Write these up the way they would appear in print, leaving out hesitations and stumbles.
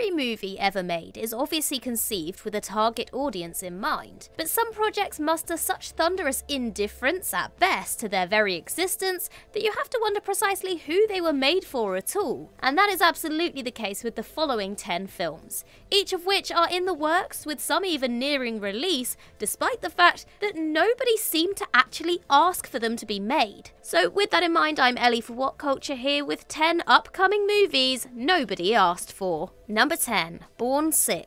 every movie ever made is obviously conceived with a target audience in mind, but some projects muster such thunderous indifference at best to their very existence that you have to wonder precisely who they were made for at all. And that is absolutely the case with the following 10 films, each of which are in the works, with some even nearing release, despite the fact that nobody seemed to actually ask for them to be made. So with that in mind, I'm Ellie for What Culture here with 10 upcoming movies nobody asked for. Number 10. Bourne VI.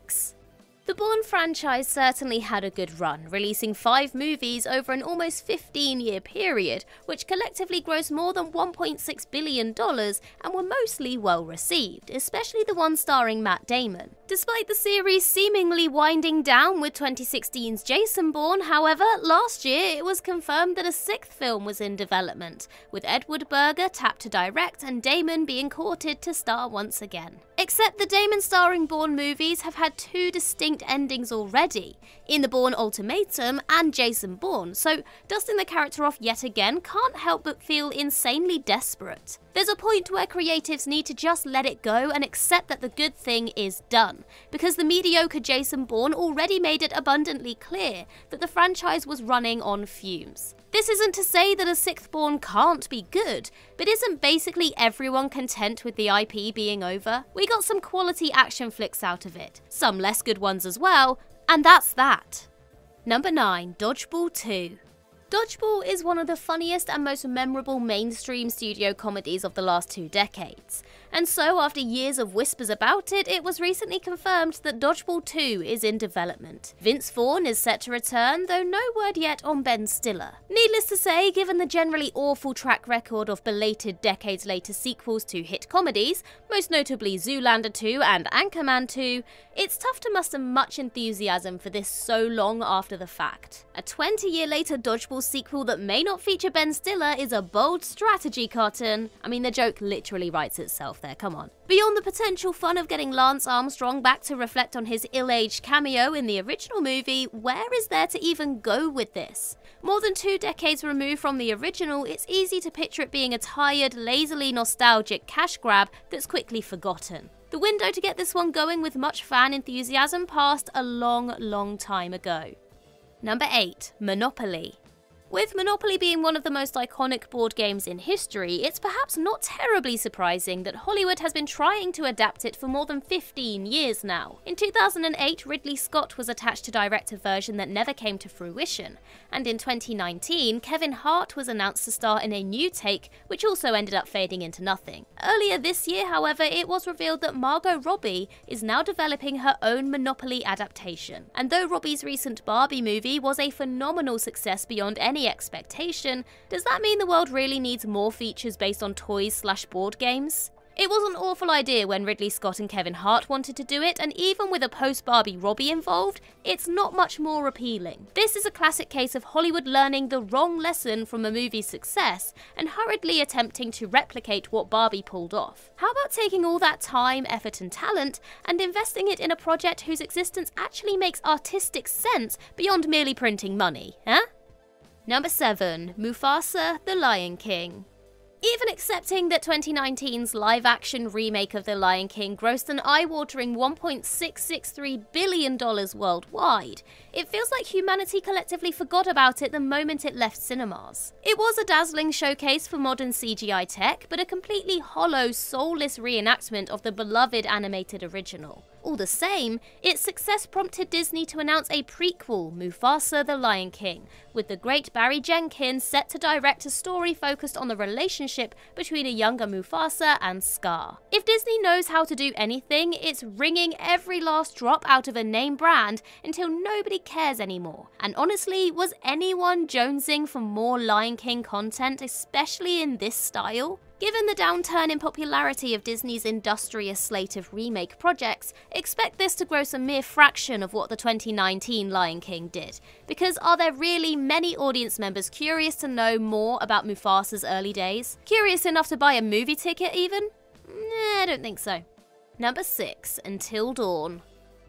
The Bourne franchise certainly had a good run, releasing 5 movies over an almost 15-year period, which collectively grossed more than $1.6 billion and were mostly well received, especially the one starring Matt Damon. Despite the series seemingly winding down with 2016's Jason Bourne, however, last year it was confirmed that a 6th film was in development, with Edward Berger tapped to direct and Damon being courted to star once again. Except the Damon starring Bourne movies have had 2 distinct endings already, in The Bourne Ultimatum and Jason Bourne, so dusting the character off yet again can't help but feel insanely desperate. There's a point where creatives need to just let it go and accept that the good thing is done, because the mediocre Jason Bourne already made it abundantly clear that the franchise was running on fumes. This isn't to say that a 6th Bourne can't be good, but isn't basically everyone content with the IP being over? We got some quality action flicks out of it, some less good ones as well, and that's that. Number 9. Dodgeball II. Dodgeball is one of the funniest and most memorable mainstream studio comedies of the last 2 decades. And so, after years of whispers about it, it was recently confirmed that Dodgeball 2 is in development. Vince Vaughn is set to return, though no word yet on Ben Stiller. Needless to say, given the generally awful track record of belated decades-later sequels to hit comedies, most notably Zoolander 2 and Anchorman 2, it's tough to muster much enthusiasm for this so long after the fact. A 20-year-later Dodgeball sequel that may not feature Ben Stiller is a bold strategy, Cotton. I mean, the joke literally writes itself there, come on. Beyond the potential fun of getting Lance Armstrong back to reflect on his ill-aged cameo in the original movie, where is there to even go with this? More than 2 decades removed from the original, it's easy to picture it being a tired, lazily nostalgic cash grab that's quickly forgotten. The window to get this one going with much fan enthusiasm passed a long time ago. Number 8. Monopoly. With Monopoly being one of the most iconic board games in history, it's perhaps not terribly surprising that Hollywood has been trying to adapt it for more than 15 years now. In 2008, Ridley Scott was attached to direct a version that never came to fruition, and in 2019, Kevin Hart was announced to star in a new take, which also ended up fading into nothing. Earlier this year, however, it was revealed that Margot Robbie is now developing her own Monopoly adaptation. And though Robbie's recent Barbie movie was a phenomenal success beyond any expectation, does that mean the world really needs more features based on toys/board games? It was an awful idea when Ridley Scott and Kevin Hart wanted to do it, and even with a post-Barbie Robbie involved, it's not much more appealing. This is a classic case of Hollywood learning the wrong lesson from a movie's success and hurriedly attempting to replicate what Barbie pulled off. How about taking all that time, effort and talent and investing it in a project whose existence actually makes artistic sense beyond merely printing money, huh? Number 7. Mufasa: The Lion King. Even accepting that 2019's live-action remake of The Lion King grossed an eye-watering $1.663 billion worldwide, it feels like humanity collectively forgot about it the moment it left cinemas. It was a dazzling showcase for modern CGI tech, but a completely hollow, soulless reenactment of the beloved animated original. All the same, its success prompted Disney to announce a prequel, Mufasa: The Lion King, with the great Barry Jenkins set to direct a story focused on the relationship between a younger Mufasa and Scar. If Disney knows how to do anything, it's wringing every last drop out of a name brand until nobody cares anymore. And honestly, was anyone jonesing for more Lion King content, especially in this style? Given the downturn in popularity of Disney's industrious slate of remake projects, expect this to gross a mere fraction of what the 2019 Lion King did. Because are there really many audience members curious to know more about Mufasa's early days? Curious enough to buy a movie ticket even? Nah, I don't think so. Number 6. Until Dawn.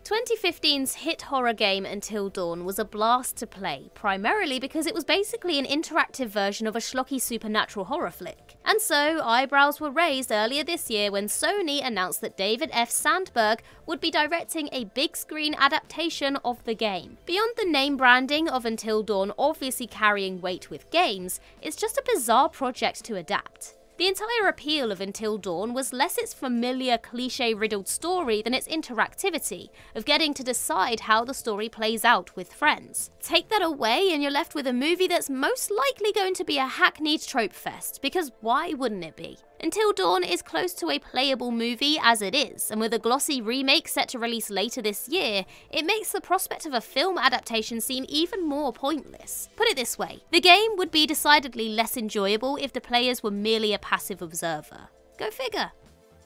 2015's hit horror game Until Dawn was a blast to play, primarily because it was basically an interactive version of a schlocky supernatural horror flick. And so, eyebrows were raised earlier this year when Sony announced that David F. Sandberg would be directing a big-screen adaptation of the game. Beyond the name branding of Until Dawn obviously carrying weight with games, it's just a bizarre project to adapt. The entire appeal of Until Dawn was less its familiar, cliche-riddled story than its interactivity, of getting to decide how the story plays out with friends. Take that away and you're left with a movie that's most likely going to be a hackneyed trope fest, because why wouldn't it be? Until Dawn is close to a playable movie as it is, and with a glossy remake set to release later this year, it makes the prospect of a film adaptation seem even more pointless. Put it this way, the game would be decidedly less enjoyable if the players were merely a passive observer. Go figure.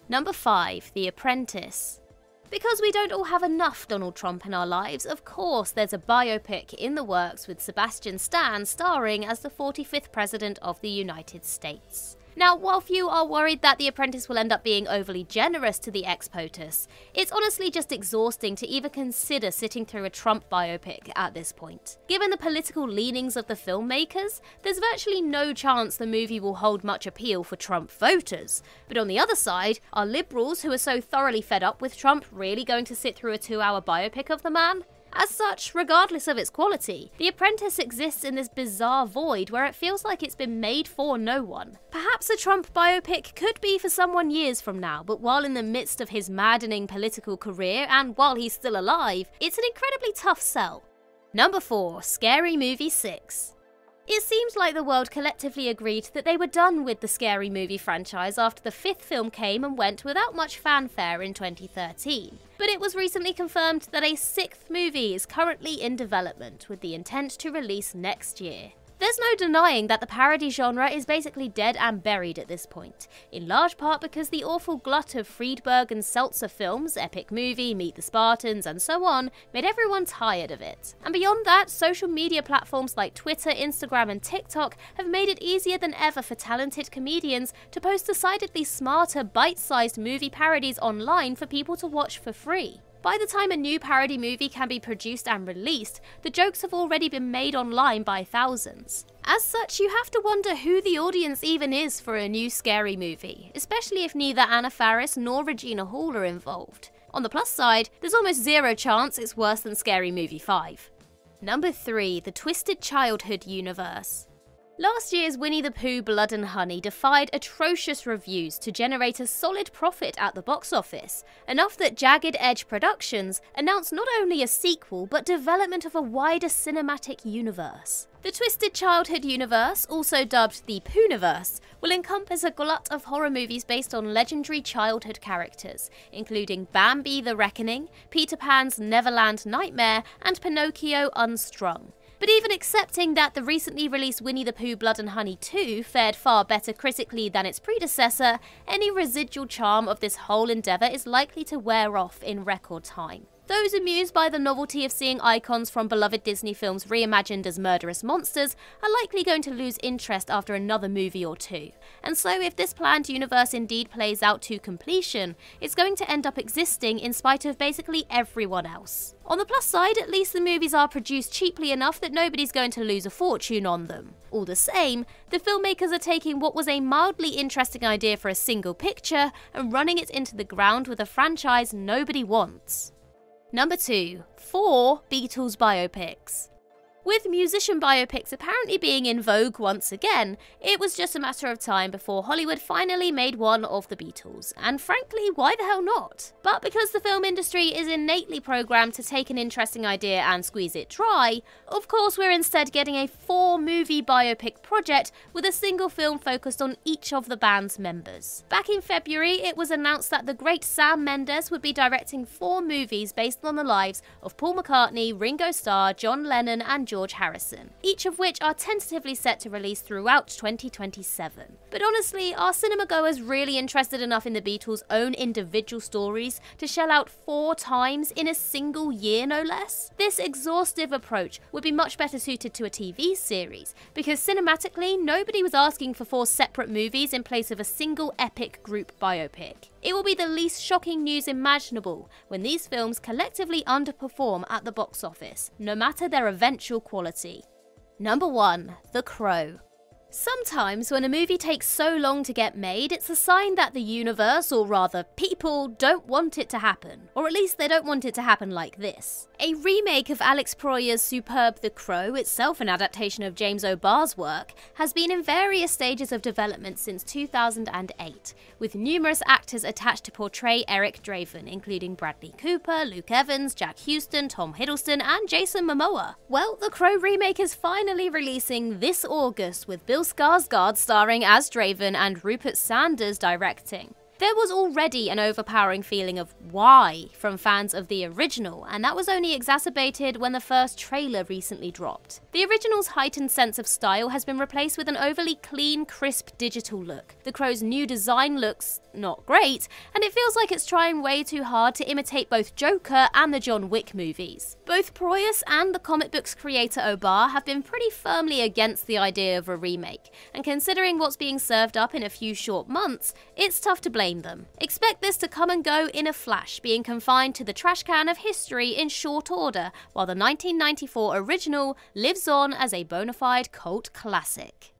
Number 5, The Apprentice. Because we don't all have enough Donald Trump in our lives, of course there's a biopic in the works with Sebastian Stan starring as the 45th President of the United States. Now, while few are worried that The Apprentice will end up being overly generous to the ex-POTUS, it's honestly just exhausting to even consider sitting through a Trump biopic at this point. Given the political leanings of the filmmakers, there's virtually no chance the movie will hold much appeal for Trump voters. But on the other side, are liberals who are so thoroughly fed up with Trump really going to sit through a 2-hour biopic of the man? As such, regardless of its quality, The Apprentice exists in this bizarre void where it feels like it's been made for no one. Perhaps a Trump biopic could be for someone years from now, but while in the midst of his maddening political career and while he's still alive, it's an incredibly tough sell. Number 4, Scary Movie 6. It seems like the world collectively agreed that they were done with the Scary Movie franchise after the 5th film came and went without much fanfare in 2013. But it was recently confirmed that a 6th movie is currently in development with the intent to release next year. There's no denying that the parody genre is basically dead and buried at this point, in large part because the awful glut of Friedberg and Seltzer films, Epic Movie, Meet the Spartans, and so on, made everyone tired of it. And beyond that, social media platforms like Twitter, Instagram, and TikTok have made it easier than ever for talented comedians to post decidedly smarter, bite-sized movie parodies online for people to watch for free. By the time a new parody movie can be produced and released, the jokes have already been made online by thousands. As such, you have to wonder who the audience even is for a new scary movie, especially if neither Anna Faris nor Regina Hall are involved. On the plus side, there's almost zero chance it's worse than Scary Movie 5. Number 3, The Twisted Childhood Universe. Last year's Winnie the Pooh Blood and Honey defied atrocious reviews to generate a solid profit at the box office, enough that Jagged Edge Productions announced not only a sequel but development of a wider cinematic universe. The Twisted Childhood Universe, also dubbed the Poohniverse, will encompass a glut of horror movies based on legendary childhood characters, including Bambi the Reckoning, Peter Pan's Neverland Nightmare, and Pinocchio Unstrung. But even accepting that the recently released Winnie the Pooh Blood and Honey 2 fared far better critically than its predecessor, any residual charm of this whole endeavour is likely to wear off in record time. Those amused by the novelty of seeing icons from beloved Disney films reimagined as murderous monsters are likely going to lose interest after another movie or two. And so if this planned universe indeed plays out to completion, it's going to end up existing in spite of basically everyone else. On the plus side, at least the movies are produced cheaply enough that nobody's going to lose a fortune on them. All the same, the filmmakers are taking what was a mildly interesting idea for a single picture and running it into the ground with a franchise nobody wants. Number 2, 4 Beatles Biopics. With musician biopics apparently being in vogue once again, it was just a matter of time before Hollywood finally made one of the Beatles, and frankly, why the hell not? But because the film industry is innately programmed to take an interesting idea and squeeze it dry, of course we're instead getting a 4-movie biopic project with a single film focused on each of the band's members. Back in February, it was announced that the great Sam Mendes would be directing 4 movies based on the lives of Paul McCartney, Ringo Starr, John Lennon, and George Harrison, each of which are tentatively set to release throughout 2027. But honestly, are cinema goers really interested enough in the Beatles' own individual stories to shell out 4 times in a single year, no less? This exhaustive approach would be much better suited to a TV series, because cinematically, nobody was asking for 4 separate movies in place of a single epic group biopic. It will be the least shocking news imaginable when these films collectively underperform at the box office, no matter their eventual quality. Number 1. The Crow. Sometimes when a movie takes so long to get made, it's a sign that the universe, or rather people, don't want it to happen. Or at least they don't want it to happen like this. A remake of Alex Proyas' superb The Crow, itself an adaptation of James O'Barr's work, has been in various stages of development since 2008, with numerous actors attached to portray Eric Draven, including Bradley Cooper, Luke Evans, Jack Houston, Tom Hiddleston, and Jason Momoa. Well, The Crow remake is finally releasing this August, with Bill Skarsgård starring as Draven and Rupert Sanders directing. There was already an overpowering feeling of why from fans of the original, and that was only exacerbated when the first trailer recently dropped. The original's heightened sense of style has been replaced with an overly clean, crisp digital look. The Crow's new design looks not great, and it feels like it's trying way too hard to imitate both Joker and the John Wick movies. Both Proyas and the comic book's creator O'Barr have been pretty firmly against the idea of a remake, and considering what's being served up in a few short months, it's tough to blame them. Expect this to come and go in a flash, being confined to the trash can of history in short order, while the 1994 original lives on as a bona fide cult classic.